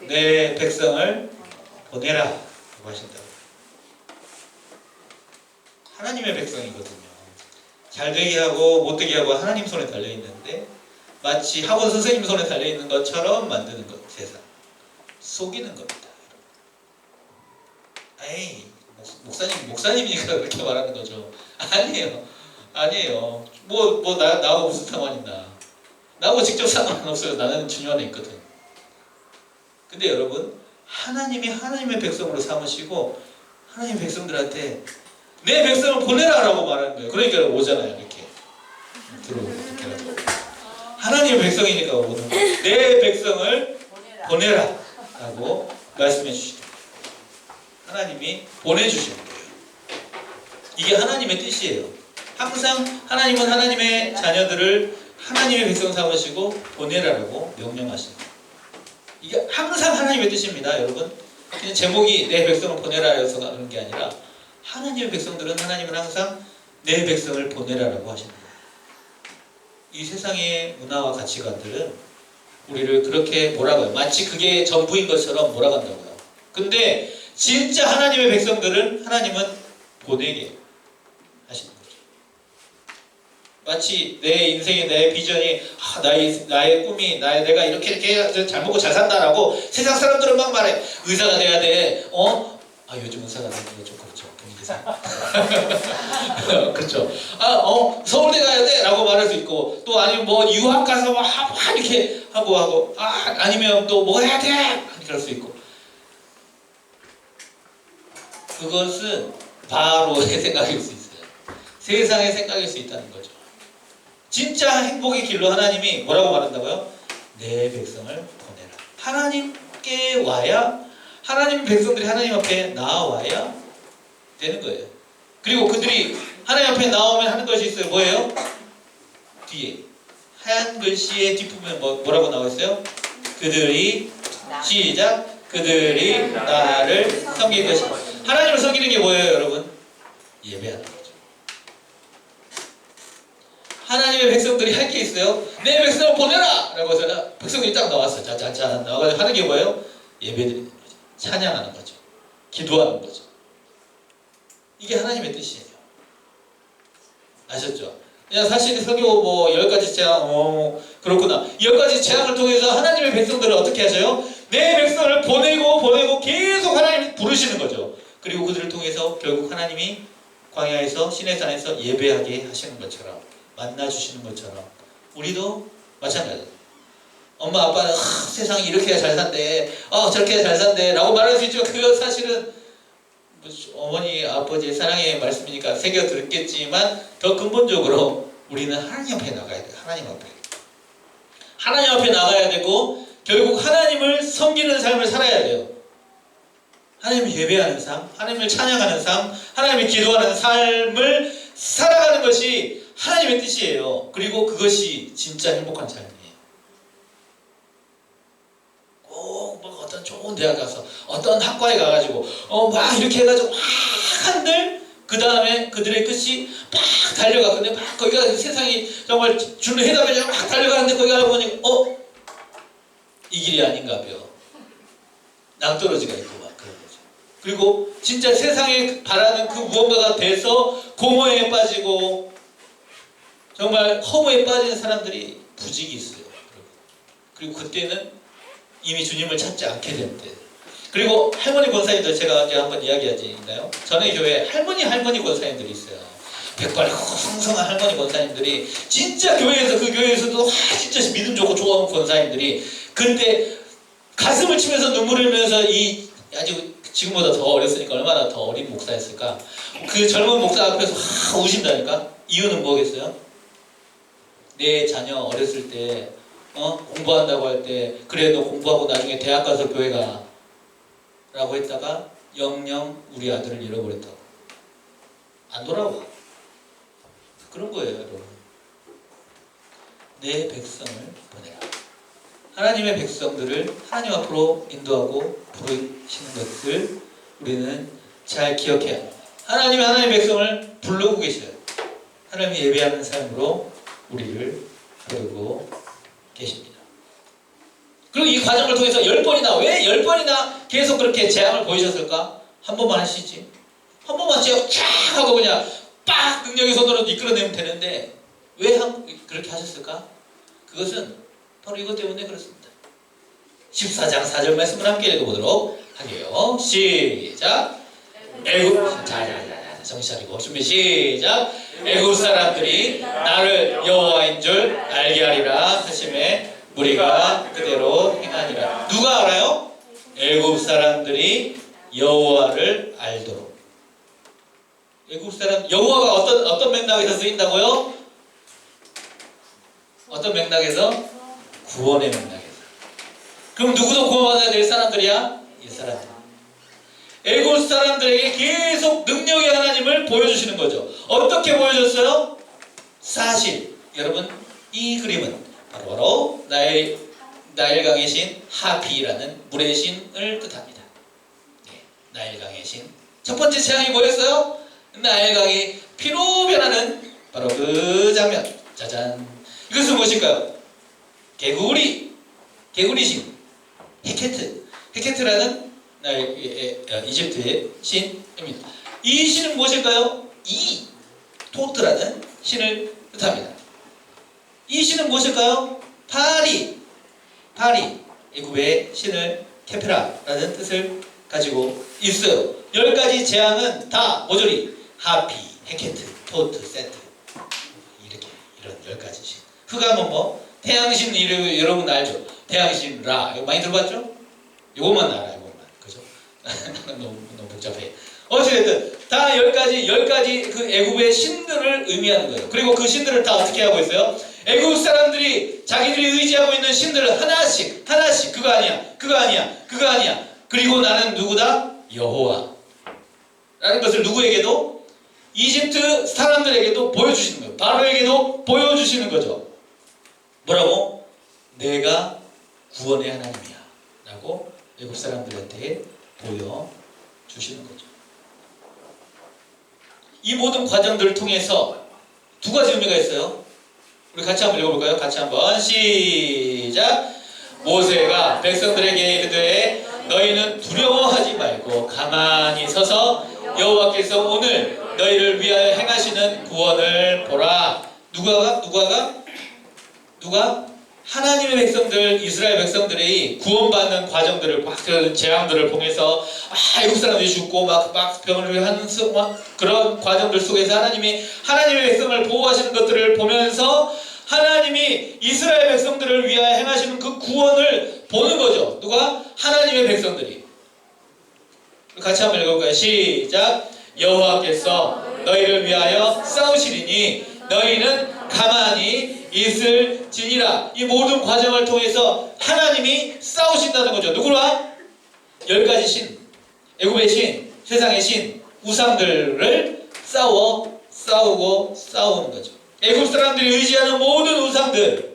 내 백성을 보내라 라고 하신다고. 하나님의 백성이거든요. 잘 되게 하고 못 되게 하고 하나님 손에 달려있는데 마치 학원 선생님 손에 달려있는 것처럼 만드는 것, 세상. 속이는 겁니다. 에이, 목사님이니까 그렇게 말하는 거죠. 아니에요. 나하고 무슨 상관 있나. 나하고 직접 상관은 없어요. 나는 주님 안에 있거든. 근데 여러분, 하나님의 백성으로 삼으시고 하나님의 백성들한테 내 백성을 보내라 라고 말하는 거예요. 그러니까 오잖아요. 이렇게 들어오고 하나님의 백성이니까 오는 거예요. 내 백성을 보내라 라고 말씀해 주시죠. 하나님이 보내주시는 거예요. 이게 하나님의 뜻이에요. 항상 하나님은 하나님의 자녀들을 하나님의 백성 삼으시고 보내라라고 명령하시는 거예요. 이게 항상 하나님의 뜻입니다. 여러분, 그냥 제목이 내 백성을 보내라 해서 그런 게 아니라 하나님의 백성들은 하나님은 항상 내 백성을 보내라라고 하시는 거예요. 이 세상의 문화와 가치관들은 우리를 그렇게 몰아가요. 마치 그게 전부인 것처럼 몰아간다고요. 근데 진짜 하나님의 백성들은 하나님은 보내게 하시는 거죠. 마치 내 인생의 내 비전이 나의 꿈이 내가 이렇게 잘 먹고 잘 산다라고 세상 사람들은 막 말해. 의사가 돼야 돼. 요즘 의사가 되는 게 좀 그렇죠. 그렇죠. 서울대 가야 돼 라고 말할 수 있고, 또 아니면 유학 가서 이렇게 하고 아니면 또 뭐 해야 돼 이렇게 할 수 있고. 그것은 바로의 생각일 수 있어요. 세상의 생각일 수 있다는 거죠. 진짜 행복의 길로 하나님이 뭐라고 말한다고요? 내 백성을 보내라. 하나님께 와야, 하나님 백성들이 하나님 앞에 나와야 되는 거예요. 그리고 그들이 하나님 앞에 나오면 하는 것이 있어요. 뭐예요? 뒤에 하얀 글씨의 뒷부분에 뭐라고 나와 있어요? 그들이 시작. 그들이 나를 섬길 것이다. 하나님을 섬기는 게 뭐예요, 여러분? 예배하는 거죠. 하나님의 백성들이 할 게 있어요. 내 백성을 보내라! 라고 해서 백성들이 딱 나왔어요. 짜짜짜 나와가지고 하는 게 뭐예요? 예배드리는 거죠. 찬양하는 거죠. 기도하는 거죠. 이게 하나님의 뜻이에요. 아셨죠? 그냥 사실 설교 10가지 재앙, 그렇구나. 10가지 재앙을 통해서 하나님의 백성들을 어떻게 하셔요? 내 백성을 보내고 계속 하나님 부르시는 거죠. 그리고 그들을 통해서 결국 하나님이 광야에서 시내산에서 예배하게 하시는 것처럼, 만나주시는 것처럼 우리도 마찬가지예요. 엄마 아빠는 세상이 이렇게 해야 잘 산대, 저렇게 해야 잘 산대 라고 말할 수 있지만 그거 사실은 어머니 아버지의 사랑의 말씀이니까 새겨 들었겠지만 더 근본적으로 우리는 하나님 앞에 나가야 돼요. 하나님 앞에 나가야 되고 결국 하나님을 섬기는 삶을 살아야 돼요. 하나님을 예배하는 삶, 하나님을 찬양하는 삶, 하나님을 기도하는 삶을 살아가는 것이 하나님의 뜻이에요. 그리고 그것이 진짜 행복한 삶이에요. 꼭 어떤 좋은 대학 가서 어떤 학과에 가가지고 막 이렇게 해가지고 막 한들 그 다음에 그들의 끝이 막 달려가. 근데 막 거기가 세상이 정말 주는 해답에 막 달려가는데 거기 가서 보니 이 길이 아닌가 봐요. 낭떠러지가 있고 막 그런 거죠. 그리고 진짜 세상에 바라는 그 무언가가 돼서 공허에 빠지고 정말 허무에 빠지는 사람들이 부직이 있어요. 그리고 그때는 이미 주님을 찾지 않게 될 때. 그리고 할머니 권사님들 제가 언제 한번 이야기하지 있나요? 전에 교회에 할머니 권사님들이 있어요. 백발이 풍성한 할머니 권사님들이 진짜 교회에서 그 교회에서도 진짜 믿음 좋고 좋은 권사님들이 근데 가슴을 치면서 눈물을 흘리면서 이 아주 지금보다 더 어렸으니까 얼마나 더 어린 목사였을까? 그 젊은 목사 앞에서 우신다니까? 이유는 뭐겠어요? 내 자녀 어렸을 때 공부한다고 할 때 그래 너 공부하고 나중에 대학 가서 교회 가 라고 했다가 영영 우리 아들을 잃어버렸다고 안 돌아와. 그런 거예요 여러분. 내 백성을 보내라. 하나님의 백성들을 하나님 앞으로 인도하고 부르시는 것을 우리는 잘 기억해야 합니다. 하나님이 하나님의 백성을 부르고 계셔요. 하나님이 예배하는 삶으로 우리를 부르고 계십니다. 그리고 이 과정을 통해서 10번이나 왜 10번이나 계속 그렇게 재앙을 보이셨을까? 한 번만 하시지. 한 번만 제가 쫙 하고 그냥 빡 능력의 손으로 이끌어내면 되는데 왜 그렇게 하셨을까? 그것은 바로 이것 때문에 그렇습니다. 14장 4절 말씀을 함께 읽어보도록 하게요. 시작. 애굽 정신 차리고 준비 시작. 애굽 사람들이 나를 여호와인 줄 알게 하리라 하심에 우리가 그대로 행하니라. 누가 알아요? 애굽 사람들이 여호와를 알도록. 애굽 사람 여호와가 어떤 맥락에서 쓰인다고요? 어떤 맥락에서? 구원의 맥락에서. 그럼 누구도 구원받아야 될 사람들이야? 이 사람들. 애굽 사람들에게 계속 능력의 하나님을 보여주시는 거죠. 어떻게 보여줬어요? 사실 여러분 이 그림은 바로 나일강의 신 하피라는 물의 신을 뜻합니다. 네, 나일강의 신. 첫 번째 재앙이 뭐였어요? 나일강이 피로 변하는 바로 그 장면. 짜잔. 이것은 무엇일까요? 개구리 신 헤케트라는 이집트의 신입니다. 이 신은 무엇일까요? 토트라는 신을 뜻합니다. 이 신은 무엇일까요? 파리 애굽의 신을 케페라라는 뜻을 가지고 있어요. 10가지 재앙은 다 모조리 하피, 헤케트, 토트, 세트 이런 10가지 신. 흑암은 태양신 여러분 알죠? 태양신 라 이거 많이 들어봤죠? 요것만 알아요. 요것만 그죠? 너무 복잡해. 어찌됐든 다 10가지 그 애굽의 신들을 의미하는 거예요. 그리고 그 신들을 다 어떻게 하고 있어요? 애굽 사람들이 자기들이 의지하고 있는 신들을 하나씩 그거 아니야. 그리고 나는 누구다? 여호와 라는 것을 누구에게도? 이집트 사람들에게도 보여주시는 거예요. 바로에게도 보여주시는 거죠. 뭐라고? 내가 구원의 하나님이야 라고 애굽 사람들한테 보여주시는 거죠. 이 모든 과정들을 통해서 두 가지 의미가 있어요. 우리 같이 한번 읽어볼까요? 같이 한번 시작. 모세가 백성들에게 이르되 너희는 두려워하지 말고 가만히 서서 여호와께서 오늘 너희를 위하여 행하시는 구원을 보라. 누가? 하나님의 백성들, 이스라엘 백성들이 구원받는 과정들을 그 재앙들을 통해서 애국 사람들이 죽고 막 병을 하는 그런 과정들 속에서 하나님의 백성을 보호하시는 것들을 보면서 하나님이 이스라엘 백성들을 위하여 행하시는 그 구원을 보는 거죠. 누가? 하나님의 백성들이. 같이 한번 읽어볼까요? 시작. 여호와께서 너희를 위하여 싸우시리니 너희는 가만히 있을지니라. 이 모든 과정을 통해서 하나님이 싸우신다는 거죠. 누구랑? 10가지 신, 애굽의 신, 세상의 신, 우상들을 싸우는 거죠. 애굽 사람들이 의지하는 모든 우상들이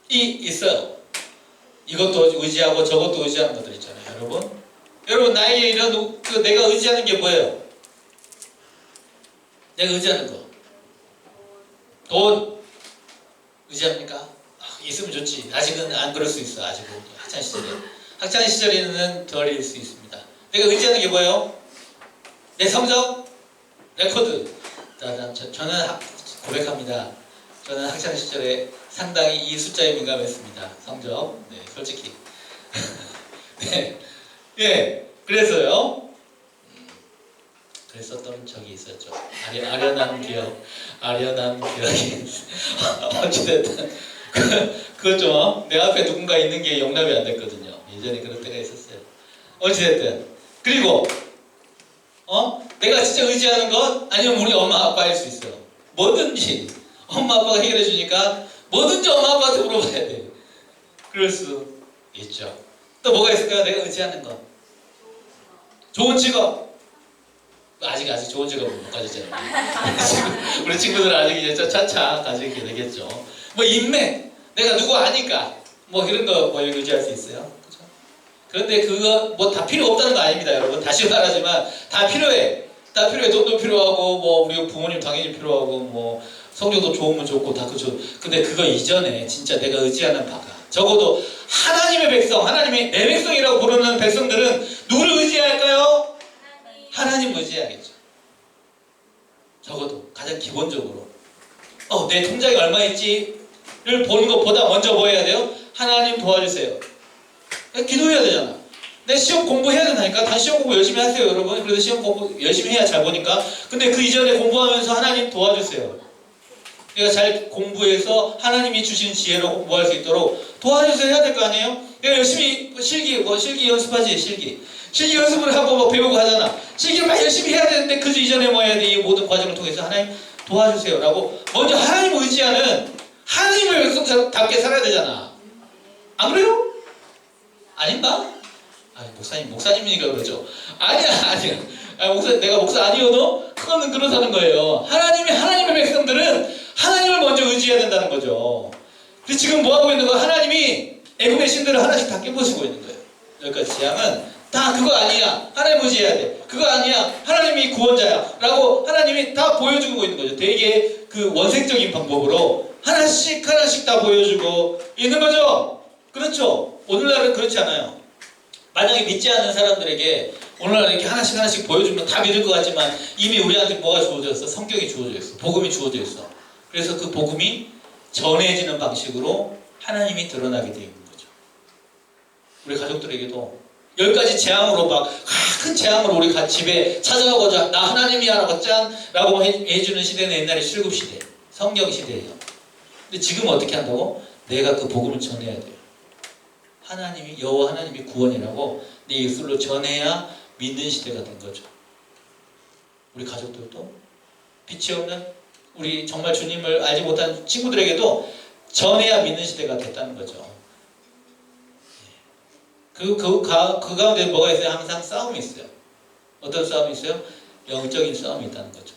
있어요. 이것도 의지하고 저것도 의지하는 것들 있잖아요. 여러분 나에게 이런 내가 의지하는 게 뭐예요? 내가 의지하는 거. 돈 의지합니까? 있으면 좋지. 아직은 안 그럴 수 있어. 아직은 학창 시절에는 덜일 수 있습니다. 내가 의지하는 게 뭐예요? 내 성적, 레코드. 저는 고백합니다. 저는 학창 시절에 상당히 이 숫자에 민감했습니다. 성적, 네, 솔직히. 네, 예, 그래서요. 그랬었던 적이 있었죠. 아련한 기억이 어찌됐든 그거 좀 내 앞에 누군가 있는 게 용납이 안 됐거든요. 예전에 그런 때가 있었어요. 어찌됐든 그리고 내가 진짜 의지하는 것 아니면 우리 엄마 아빠일 수 있어요. 뭐든지 엄마 아빠가 해결해 주니까 뭐든지 엄마 아빠한테 물어봐야 돼. 그럴 수 있죠. 또 뭐가 있을까요? 내가 의지하는 거. 좋은 직업. 아직 좋은 직업은 못 가졌잖아요. 우리 친구들은 아직 이제 차차 가지게 되겠죠. 뭐 인맥. 내가 누구 아니까. 뭐 이런 거 뭐 의지할 수 있어요. 그렇죠? 그런데 그거 뭐 다 필요 없다는 거 아닙니다, 여러분. 다시 말하지만 다 필요해. 다 필요해. 돈도 필요하고 뭐 우리 부모님 당연히 필요하고 뭐 성적도 좋으면 좋고 다 그렇죠. 근데 그거 이전에 진짜 내가 의지하는 바가 적어도 하나님의 백성, 하나님이 내 백성이라고 부르는 백성들은 누구를 의지할까요? 하나님 의지해야겠죠. 적어도 가장 기본적으로 내 통장에 얼마 있지를 보는 것보다 먼저 뭐 해야 돼요? 하나님 도와주세요. 기도해야 되잖아. 내 시험 공부해야 된다니까. 다 시험 공부 열심히 하세요, 여러분. 그래도 시험 공부 열심히 해야 잘 보니까. 근데 그 이전에 공부하면서 하나님 도와주세요. 내가 잘 공부해서 하나님이 주신 지혜로 공부할 수 있도록 도와주세요 해야 될 거 아니에요? 내가 열심히 실기 연습하지. 실기 연습을 하고 뭐 배우고 하잖아. 실기를 막 열심히 해야 되는데 그 이전에 뭐 해야 돼? 이 모든 과정을 통해서 하나님 도와주세요 라고 먼저 하나님을 의지하는 하나님의 백성답게 살아야 되잖아. 안 그래요? 아닌가? 목사님이니까 그러죠. 아니야. 내가 목사 아니어도 그거는 그렇다는 거예요. 하나님의 백성들은 하나님을 먼저 의지해야 된다는 거죠. 근데 지금 뭐 하고 있는 거야? 하나님이 애굽의 신들을 하나씩 다 깨부수고 있는 거예요. 여기까지 재앙은 다 그거 아니야. 하나님 의지해야 돼. 그거 아니야. 하나님이 구원자야. 라고 하나님이 다 보여주고 있는 거죠. 되게 그 원색적인 방법으로 하나씩 다 보여주고 있는 거죠. 그렇죠? 오늘날은 그렇지 않아요. 만약에 믿지 않는 사람들에게 오늘날 이렇게 하나씩 보여주면 다 믿을 것 같지만 이미 우리한테 뭐가 주어져 있어? 성경이 주어져 있어. 복음이 주어져 있어. 그래서 그 복음이 전해지는 방식으로 하나님이 드러나게 되어 있는 거죠. 우리 가족들에게도 10가지 재앙으로 막 큰 재앙으로 우리 집에 찾아가고자 나 하나님이야 라고 짠 라고 해주는 시대는 옛날에 출굽시대 성경 시대예요. 근데 지금은 어떻게 한다고? 내가 그 복음을 전해야 돼요. 여호와 하나님이 구원이라고 내 입술로 전해야 믿는 시대가 된 거죠. 우리 가족들도 빛이 없는 우리 정말 주님을 알지 못한 친구들에게도 전해야 믿는 시대가 됐다는 거죠. 그 가운데 뭐가 있어요? 항상 싸움이 있어요. 어떤 싸움이 있어요? 영적인 싸움이 있다는 거죠.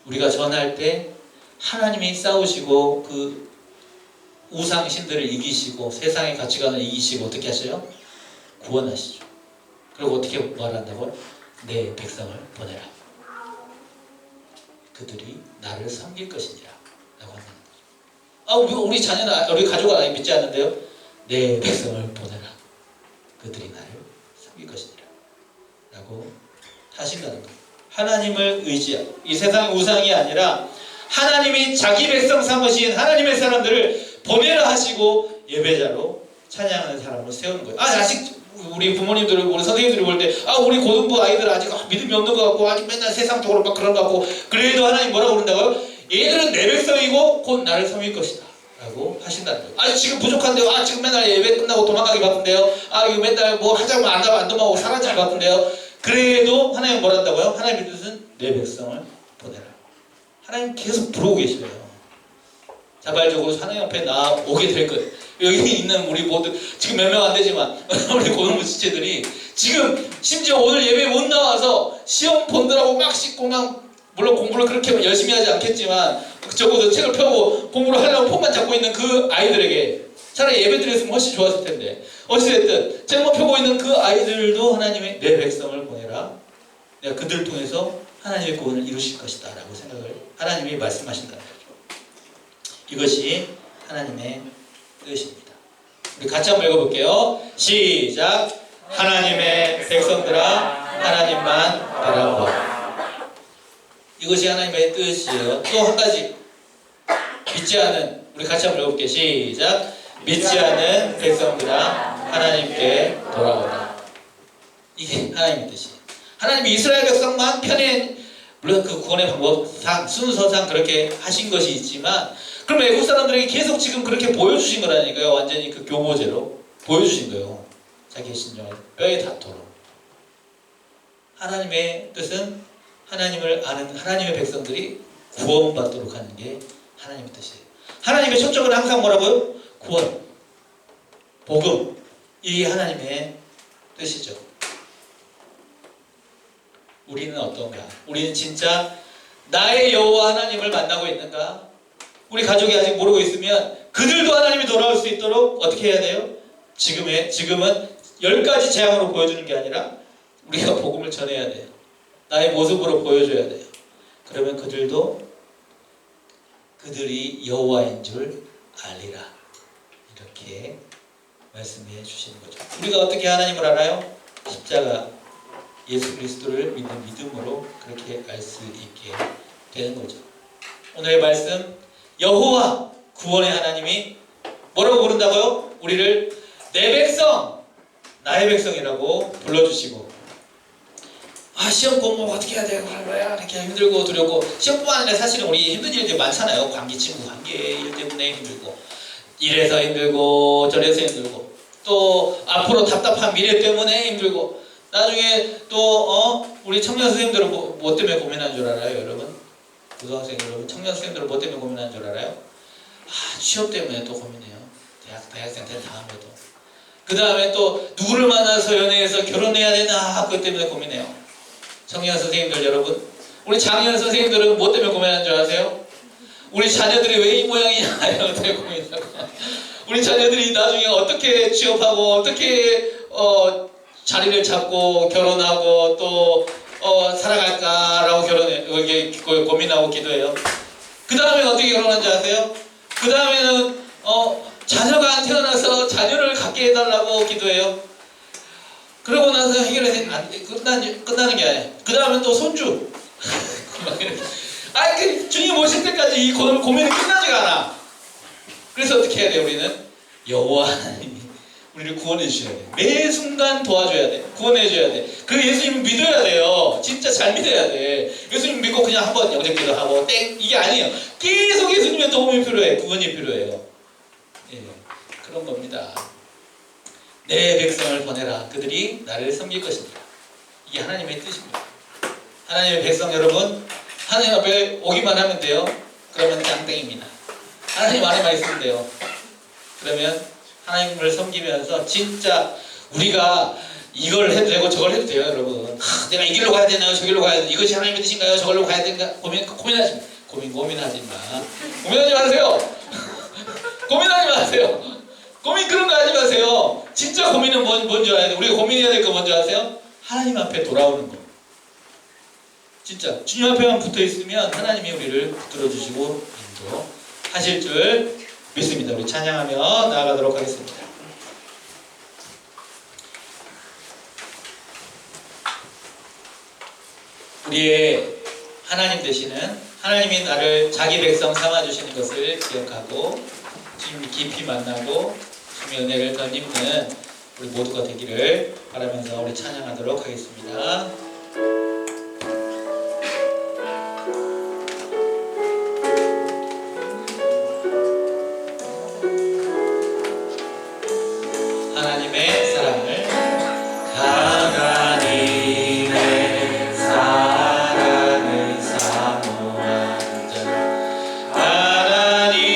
우리가 전할 때 하나님이 싸우시고 그 우상신들을 이기시고 세상의 가치관을 이기시고 어떻게 하셔요? 구원하시죠. 그리고 어떻게 말한다고요? 내 백성을 보내라. 그들이 나를 섬길 것이니라 라고 합니다. 우리 자녀는 우리 가족은 아예 믿지 않는데요. 내 백성을 보내라. 그들이 나를 섬길 것이니라 라고 하신다는 거예요. 하나님을 의지하고 이 세상의 우상이 아니라 하나님이 자기 백성 삼으신 하나님의 사람들을 보내라 하시고 예배자로 찬양하는 사람으로 세우는 거예요. 아직 우리 부모님들, 우리 선생님들이 볼 때 우리 고등부 아이들 아직 믿음이 없는 것 같고 아직 맨날 세상적으로 막 그런 것 같고 그래도 하나님 뭐라고 그런다고요? 얘들은 내 백성이고 곧 나를 섬길 것이다 라고 하신다는 거예요. 지금 부족한데요. 지금 맨날 예배 끝나고 도망가기 바쁜데요. 이거 맨날 뭐 하자고 안 도망가고 사라지기 바쁜데요. 그래도 하나님 뭐란다고요? 하나님의 뜻은 내 백성을 보내라. 하나님 계속 부르고 계셔요. 자발적으로 하나님 앞에 나오게 될 것. 여기 있는 우리 모두 지금 몇 명 안 되지만 우리 고등부 지체들이 지금 심지어 오늘 예배 못 나와서 시험 본다라고 막 씻고 막 물론 공부를 그렇게 열심히 하지 않겠지만 적어도 책을 펴고 공부를 하려고 폰만 잡고 있는 그 아이들에게 차라리 예배 드렸으면 훨씬 좋았을 텐데 어찌됐든 책만 펴고 있는 그 아이들도 하나님의 내 백성을 보내라. 내가 그들을 통해서 하나님의 구원을 이루실 것이다 라고 생각을 하나님이 말씀하신다는 거죠. 이것이 하나님의 뜻입니다. 우리 같이 한번 읽어볼게요. 시작. 하나님의 백성들아 하나님만 바라보아. 이것이 하나님의 뜻이에요. 또 한 가지 믿지 않은 우리 같이 한번 읽어볼게요. 시작. 믿지 않은 백성들아 하나님께 돌아오라. 이게 하나님의 뜻이에요. 하나님이 이스라엘 백성만 편에 물론 그 구원의 방법상 순서상 그렇게 하신 것이 있지만 그럼 애국 사람들에게 계속 지금 그렇게 보여주신 거라니까요. 완전히 그 교모제로 보여주신 거예요. 자기의 신령을 뼈에 닿도록. 하나님의 뜻은 하나님을 아는 하나님의 백성들이 구원받도록 하는 게 하나님의 뜻이에요. 하나님의 초점은 항상 뭐라고요? 구원, 복음. 이게 하나님의 뜻이죠. 우리는 어떤가? 우리는 진짜 나의 여호와 하나님을 만나고 있는가? 우리 가족이 아직 모르고 있으면 그들도 하나님이 돌아올 수 있도록 어떻게 해야 돼요? 지금은 10가지 재앙으로 보여주는 게 아니라 우리가 복음을 전해야 돼요. 나의 모습으로 보여줘야 돼요. 그러면 그들이 여호와인 줄 알리라. 이렇게 말씀해 주시는 거죠. 우리가 어떻게 하나님을 알아요? 십자가 예수 그리스도를 믿는 믿음으로 그렇게 알 수 있게 되는 거죠. 오늘의 말씀, 여호와 구원의 하나님이 뭐라고 부른다고요? 우리를 내 백성, 나의 백성이라고 불러주시고, 시험 공부 어떻게 해야 돼요? 이렇게 힘들고 두렵고, 시험뿐만 아니라 사실은 우리 힘든 일들 많잖아요. 친구 관계 일 때문에 힘들고, 이래서 힘들고 저래서 힘들고, 또 앞으로 답답한 미래 때문에 힘들고, 나중에 또 우리 청년 선생님들은 뭐 때문에 고민하는 줄 알아요, 여러분? 고등학생 여러분, 청년 선생님들은 뭐 때문에 고민하는 줄 알아요? 취업 때문에 또 고민해요. 대학생 된 다음에도. 그 다음에 또 누구를 만나서 연애해서 결혼해야 되나 그것 때문에 고민해요. 청년 선생님들 여러분, 우리 장년 선생님들은 뭐 때문에 고민하는 줄 아세요? 우리 자녀들이 왜 이 모양이냐 이런 것 때문에 고민하고, 우리 자녀들이 나중에 어떻게 취업하고 어떻게 자리를 잡고 결혼하고 또 살아갈까라고 고민하고 기도해요. 그 다음에 어떻게 결혼하는지 아세요? 그 다음에는 자녀가 안 태어나서 자녀를 갖게 해달라고 기도해요. 그러고 나서 해결이 끝나는 게 아니에요. 그 다음에 또 손주. 주님 오실 때까지 이 고민이 끝나지가 않아. 그래서 어떻게 해야 돼요? 우리는 여호와 하나님이 우리를 구원해 주셔야 돼. 매 순간 도와줘야 돼. 구원해 줘야 돼. 그리고 예수님 믿어야 돼요. 진짜 잘 믿어야 돼. 예수님 믿고 그냥 한번 영접기도 하고 땡 이게 아니에요. 계속 예수님의 도움이 필요해. 구원이 필요해요. 예, 그런 겁니다. 내 백성을 보내라. 그들이 나를 섬길 것입니다. 이게 하나님의 뜻입니다. 하나님의 백성 여러분, 하나님 앞에 오기만 하면 돼요. 그러면 짱땡입니다. 하나님 안에만 있으면 돼요. 그러면 하나님을 섬기면서 진짜 우리가 이걸 해도 되고 저걸 해도 돼요, 여러분. 내가 이 길로 가야 되나요? 저 길로 가야 되나요? 이것이 하나님의 뜻인가요? 저걸로 가야 되는가? 고민하지 마. 고민하지 마세요. 고민하지 마세요. 고민 그런 거 하지 마세요. 진짜 고민은 뭔지 알아야 돼. 우리가 고민해야 될 거 뭔지 아세요? 하나님 앞에 돌아오는 거. 진짜 주님 앞에만 붙어 있으면 하나님이 우리를 붙들어 주시고 인도하실 줄 믿습니다. 우리 찬양하며 나아가도록 하겠습니다. 우리의 하나님 되시는 하나님이 나를 자기 백성 삼아주시는 것을 기억하고 주님 깊이 만나고 주님의 은혜를 더 입는 우리 모두가 되기를 바라면서 우리 찬양하도록 하겠습니다. 하나님의 사랑을 사모하는 자, 하나님의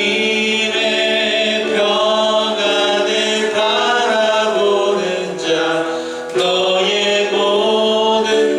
평안을 바라보는 자, 너의 모든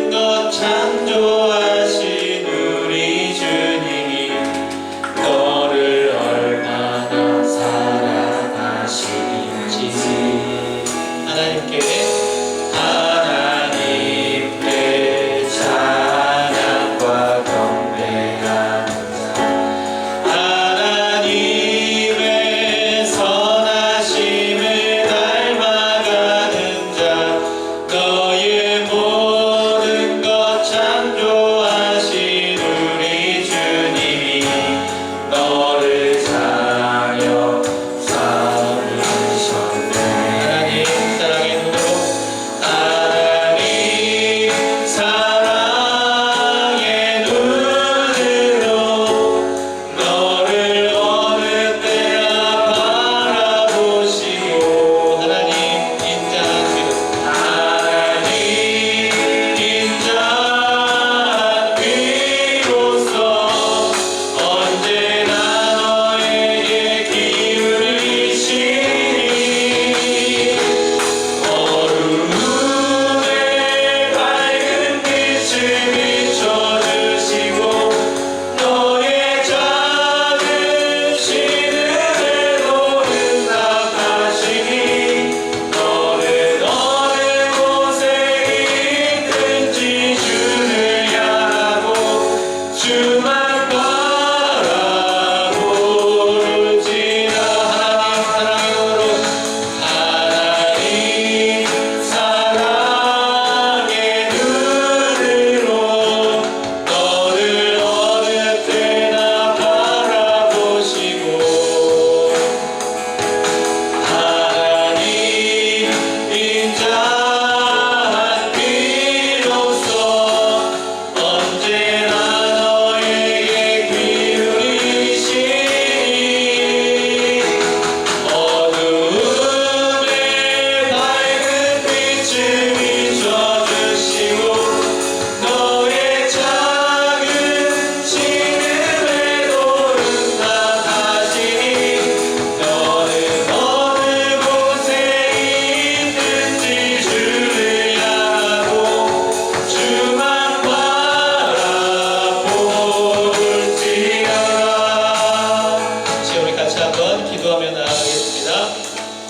같이 한번 기도하며 나아가겠습니다.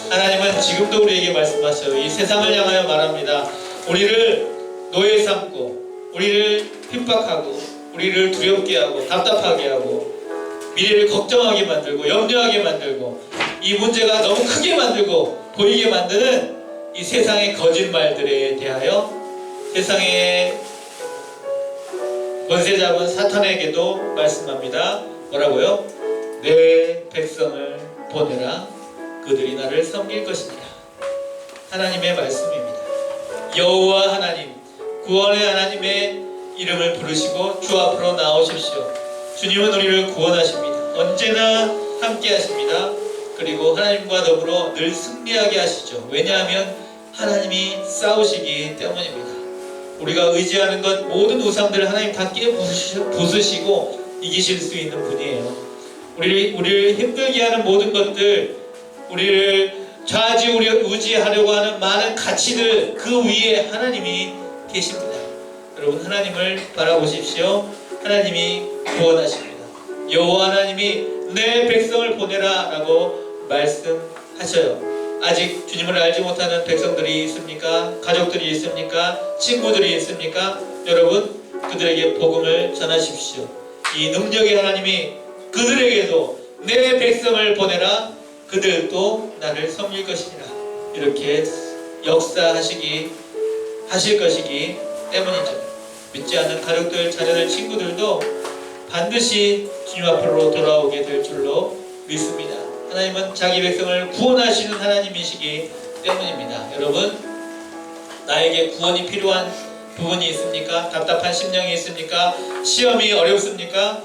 하나님은 지금도 우리에게 말씀하셔요. 이 세상을 향하여 말합니다. 우리를 노예 삼고, 우리를 핍박하고, 우리를 두렵게 하고, 답답하게 하고, 미래를 걱정하게 만들고, 염려하게 만들고, 이 문제가 너무 크게 만들고 보이게 만드는 이 세상의 거짓말들에 대하여 세상의 권세 잡은 사탄에게도 말씀합니다. 뭐라고요? 내 백성을 보내라. 그들이 나를 섬길 것입니다. 하나님의 말씀입니다. 여호와 하나님, 구원의 하나님의 이름을 부르시고 주 앞으로 나오십시오. 주님은 우리를 구원하십니다. 언제나 함께 하십니다. 그리고 하나님과 더불어 늘 승리하게 하시죠. 왜냐하면 하나님이 싸우시기 때문입니다. 우리가 의지하는 것 모든 우상들을 하나님 다 부수시고 이기실 수 있는 분이에요. 우리를 힘들게 하는 모든 것들, 우리를 좌지우지하려고 하는 많은 가치들, 그 위에 하나님이 계십니다. 여러분, 하나님을 바라보십시오. 하나님이 구원하십니다. 여호와 하나님이 내 백성을 보내라 라고 말씀하셔요. 아직 주님을 알지 못하는 백성들이 있습니까? 가족들이 있습니까? 친구들이 있습니까? 여러분, 그들에게 복음을 전하십시오. 이 능력의 하나님이 그들에게도 내 백성을 보내라. 그들도 나를 섬길 것이니라. 이렇게 하실 것이기 때문이죠. 믿지 않는 가족들, 자녀들, 친구들도 반드시 주님 앞으로 돌아오게 될 줄로 믿습니다. 하나님은 자기 백성을 구원하시는 하나님이시기 때문입니다. 여러분, 나에게 구원이 필요한 부분이 있습니까? 답답한 심령이 있습니까? 시험이 어렵습니까?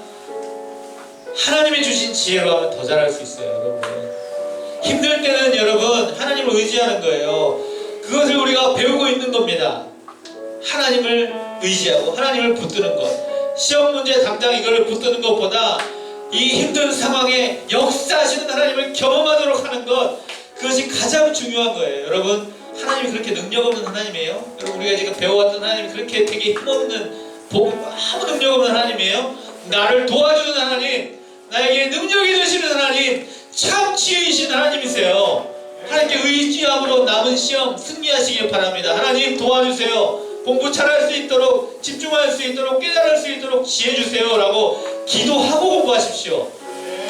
하나님이 주신 지혜로 하면 더 잘할 수 있어요. 여러분, 힘들 때는 여러분 하나님을 의지하는 거예요. 그것을 우리가 배우고 있는 겁니다. 하나님을 의지하고 하나님을 붙드는 것. 시험 문제 당장 이걸 붙드는 것보다 이 힘든 상황에 역사하시는 하나님을 경험하도록 하는 것, 그것이 가장 중요한 거예요. 여러분, 하나님이 그렇게 능력 없는 하나님이에요? 여러분, 우리가 지금 배워왔던 하나님이 그렇게 되게 힘없는, 아무 능력 없는 하나님이에요? 나를 도와주는 하나님, 나에게 능력이 되시는 하나님, 참 지혜이신 하나님이세요. 하나님께 의지함으로 남은 시험 승리하시길 바랍니다. 하나님 도와주세요. 공부 잘할 수 있도록, 집중할 수 있도록, 깨달을 수 있도록 지혜 주세요 라고 기도하고 공부하십시오.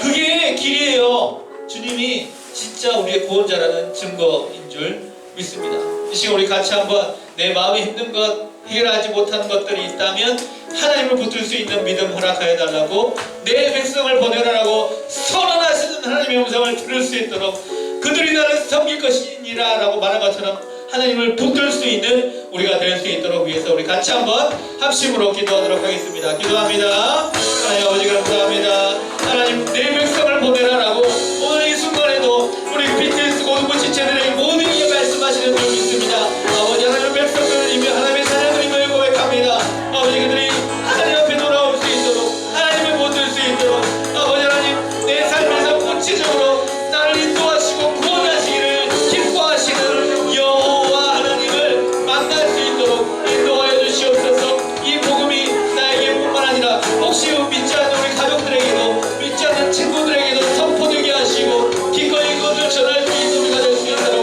그게 길이에요. 주님이 진짜 우리의 구원자라는 증거인 줄 믿습니다. 이 시간 우리 같이 한번 내 마음이 힘든 것, 해결하지 못하는 것들이 있다면 하나님을 붙들 수 있는 믿음 허락하여 달라고, 내 백성을 보내라라고 선언하시는 하나님의 음성을 들을 수 있도록, 그들이 나를 섬길 것이니라 라고 말한 것처럼 하나님을 붙들 수 있는 우리가 될 수 있도록 위해서 우리 같이 한번 합심으로 기도하도록 하겠습니다. 기도합니다. 하나님 아버지 감사합니다. 하나님, 내 백성을 보내라라고 오늘 이 순간에도 우리 BTS 고등부 지체들에게 모두에게 말씀하시는 줄 믿습니다. 아버지, 하나님의 백성들을 하나님의 자녀들임을 고백합니다. 아버지, 그들이 하나님 앞에 돌아올 수 있도록, 하나님을 붙들 수 있도록, 아버지 하나님, 내 삶에서 구체적으로 나를 인도하시고 구원하시기를 기뻐하시는 여호와 하나님을 만날 수 있도록 인도하여 주시옵소서. 이 복음이 나에게 뿐만 아니라 혹시 믿지 않는 우리 가족들에게도, 믿지 않는 친구들에게도 선포되게 하시고 기꺼이 그것을 전할 수 있는 우리가 될 수 있도록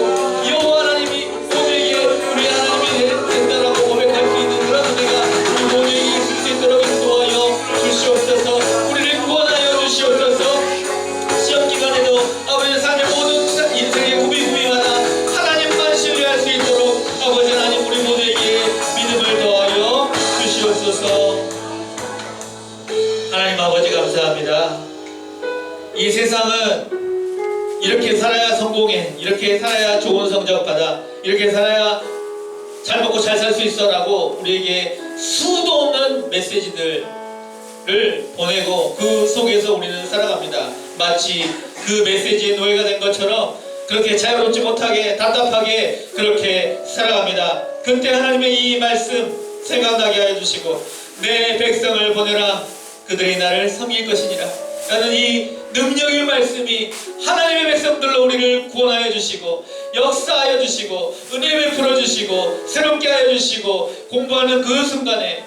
여호와 하나님이 모두에게 우리 하나님이 된다라고 고백할 수 있는 그런 은혜가 우리 모두에게 있을 수 있도록 인도하여 주시옵소서. 우리를 구원하여 주시옵소서. 시험 기간에도 아버지 삶의 모든 인생의 구비구비마다 하나님만 신뢰할 수 있도록 아버지 하나님, 우리 모두에게 믿음을 더하여 주시옵소서. 하나님 아버지 감사합니다. 이 세상은 이렇게 살아야 성공해, 이렇게 살아야 좋은 성적 받아, 이렇게 살아야 잘 먹고 잘 살 수 있어 라고 우리에게 수도 없는 메시지들을 보내고 그 속에서 우리는 살아갑니다. 마치 그 메시지의 노예가 된 것처럼 그렇게 자유롭지 못하게 답답하게 그렇게 살아갑니다. 그때 하나님의 이 말씀 생각나게 하여 주시고, 내 백성을 보내라. 그들이 나를 섬길 것이니라 라는 이 능력의 말씀이 하나님의 백성들로 우리를 구원하여 주시고 역사하여 주시고 은혜 베풀어 주시고 새롭게 하여 주시고 공부하는 그 순간에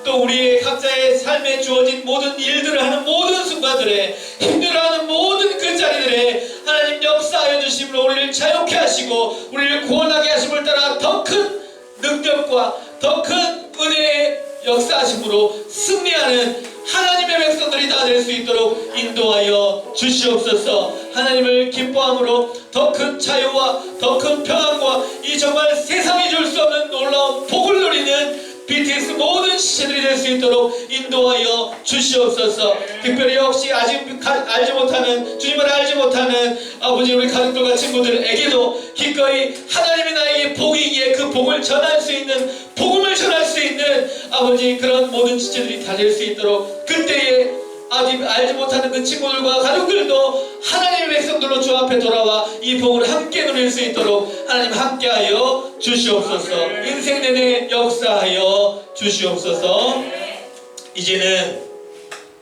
또 우리의 각자의 삶에 주어진 모든 일들을 하는 모든 순간들에 힘들어하는 모든 그 자리들에 하나님 역사하여 주심으로 우리를 자유케 하시고 우리를 구원하게 하심을 따라 더 큰 능력과 더 큰 은혜의 역사하심으로 승리하는 하나님의 백성들이 다 될 수 있도록 인도하여 주시옵소서. 하나님을 기뻐함으로 더 큰 자유와 더 큰 평안과 이 정말 세상이 줄 수 없는 놀라운 복을 누리는 BTS 모든 시체들이 될 수 있도록 인도하여 주시옵소서. 특별히 혹시 아직 알지 못하는, 주님을 알지 못하는 아버지 우리 가족들과 친구들에게도 기꺼이 하나님이 나에게 복이기에 그 복을 전할 수 있는, 복음을 전할 수 있는 아버지 그런 모든 지체들이 다 될 수 있도록 그때에 아직 알지 못하는 그 친구들과 가족들도 하나님의 백성들로 주 앞에 돌아와 이 복을 함께 누릴 수 있도록 하나님 함께하여 주시옵소서. 인생 내내 역사하여 주시옵소서. 이제는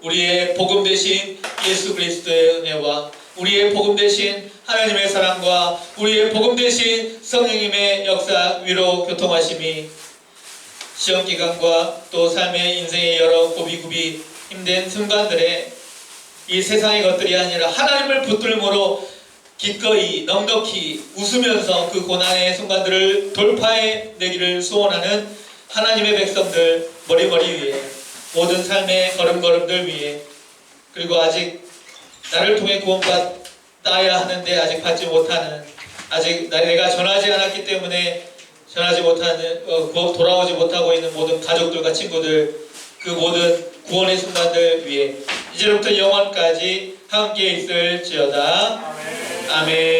우리의 복음 되신 예수 그리스도의 은혜와 우리의 복음 되신 하나님의 사랑과 우리의 복음 되신 성령님의 역사, 위로, 교통하심이 시험기간과 또 삶의 인생의 여러 고비고비 힘든 순간들에 이 세상의 것들이 아니라 하나님을 붙들므로 기꺼이 넉넉히 웃으면서 그 고난의 순간들을 돌파해내기를 소원하는 하나님의 백성들 머리머리 위에, 모든 삶의 걸음걸음들 위에, 그리고 아직 나를 통해 구원받아야 하는데 아직 받지 못하는, 아직 내가 전하지 않았기 때문에 전하지 못하는, 돌아오지 못하고 있는 모든 가족들과 친구들, 그 모든 구원의 순간들 위에 이제부터 영원까지 함께 있을지어다. 아멘.